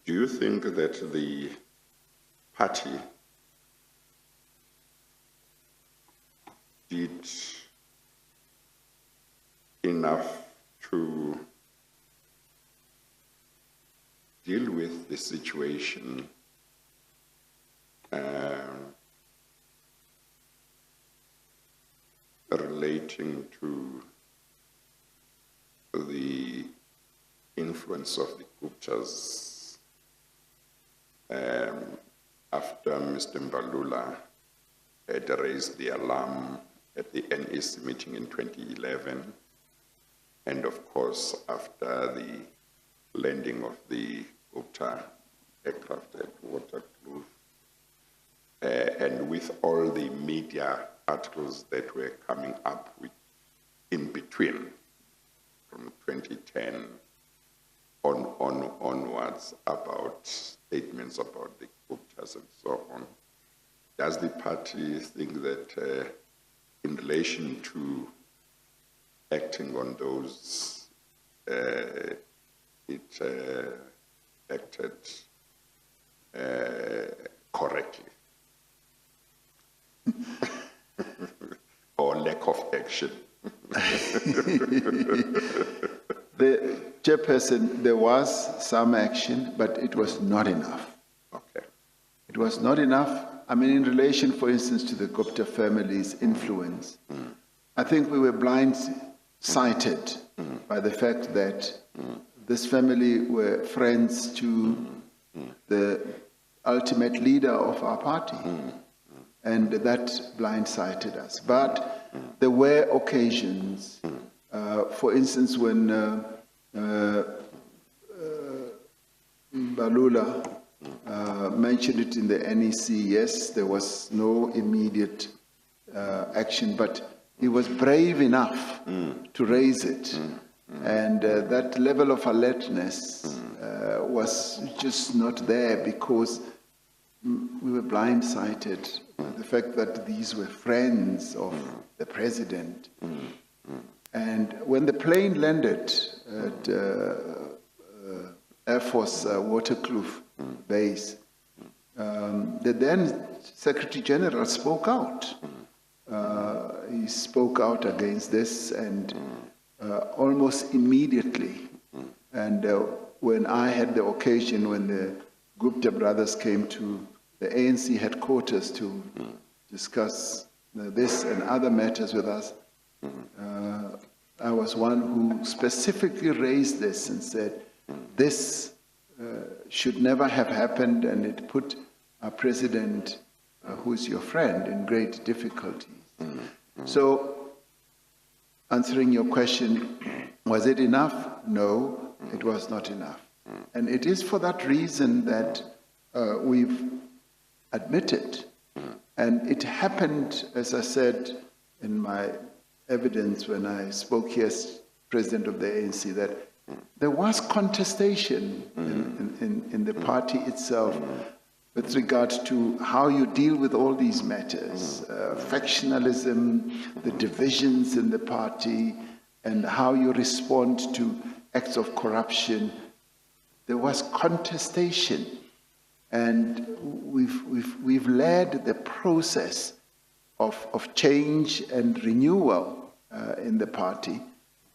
do you think that the party did enough to deal with the situation relating to the influence of the Guptas after Mr. Mbalula had raised the alarm at the NEC meeting in 2011, and of course after the landing of the Gupta aircraft at Waterkloof, and with all the media articles that were coming up with in between from 2010 onwards about statements about the Guptas and so on. Does the party think that in relation to acting on those, it acted correctly? Or lack of action? The Chairperson, there was some action, but it was not enough. Okay. It was not enough. I mean, in relation, for instance, to the Gupta family's influence, I think we were blindsided by the fact that this family were friends to the ultimate leader of our party. And that blindsided us. But there were occasions, for instance, when Mbalula mentioned it in the NEC, yes, there was no immediate action, but he was brave enough to raise it. And that level of alertness was just not there because we were blindsided by the fact that these were friends of the president. And when the plane landed at Air Force Waterkloof base, the then Secretary General spoke out. He spoke out against this and almost immediately. And when I had the occasion, when the Gupta brothers came to the ANC headquarters to discuss this and other matters with us, I was one who specifically raised this and said, this should never have happened, and it put our president, who is your friend, in great difficulties. So, answering your question, was it enough? No, it was not enough. And it is for that reason that we've admitted, and it happened, as I said in my evidence when I spoke here as president of the ANC, that there was contestation in the party itself with regard to how you deal with all these matters, factionalism, the divisions in the party, and how you respond to acts of corruption. There was contestation, and we've led the process of change and renewal in the party,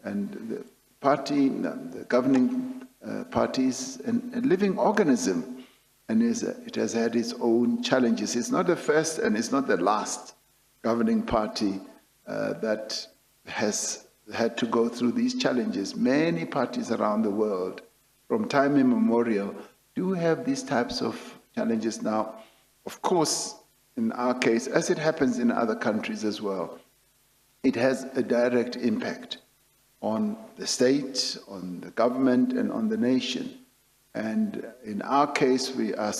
and the party, the governing party is a living organism, and it has had its own challenges. It's not the first and it's not the last governing party that has had to go through these challenges. Many parties around the world, from time immemorial, do have these types of challenges now. Of course, in our case, as it happens in other countries as well, it has a direct impact on the state, on the government, and on the nation. And in our case, we are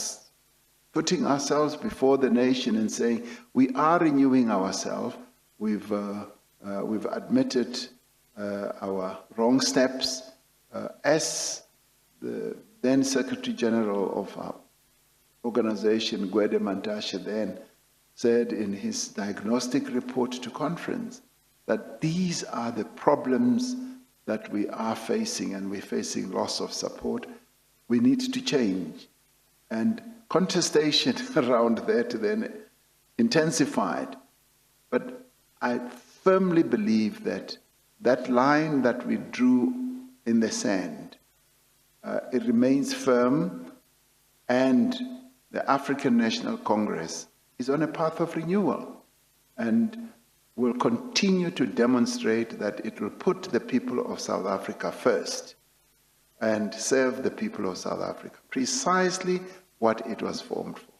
putting ourselves before the nation and saying, we are renewing ourselves. We've admitted our wrong steps. As the then Secretary General of our organization, Gwede Mantashe, then said in his diagnostic report to conference, that these are the problems that we are facing, and we're facing loss of support. we need to change. And contestation around that then intensified. But I firmly believe that that line that we drew in the sand, it remains firm, and the African National Congress is on a path of renewal and will continue to demonstrate that it will put the people of South Africa first and serve the people of South Africa, precisely what it was formed for.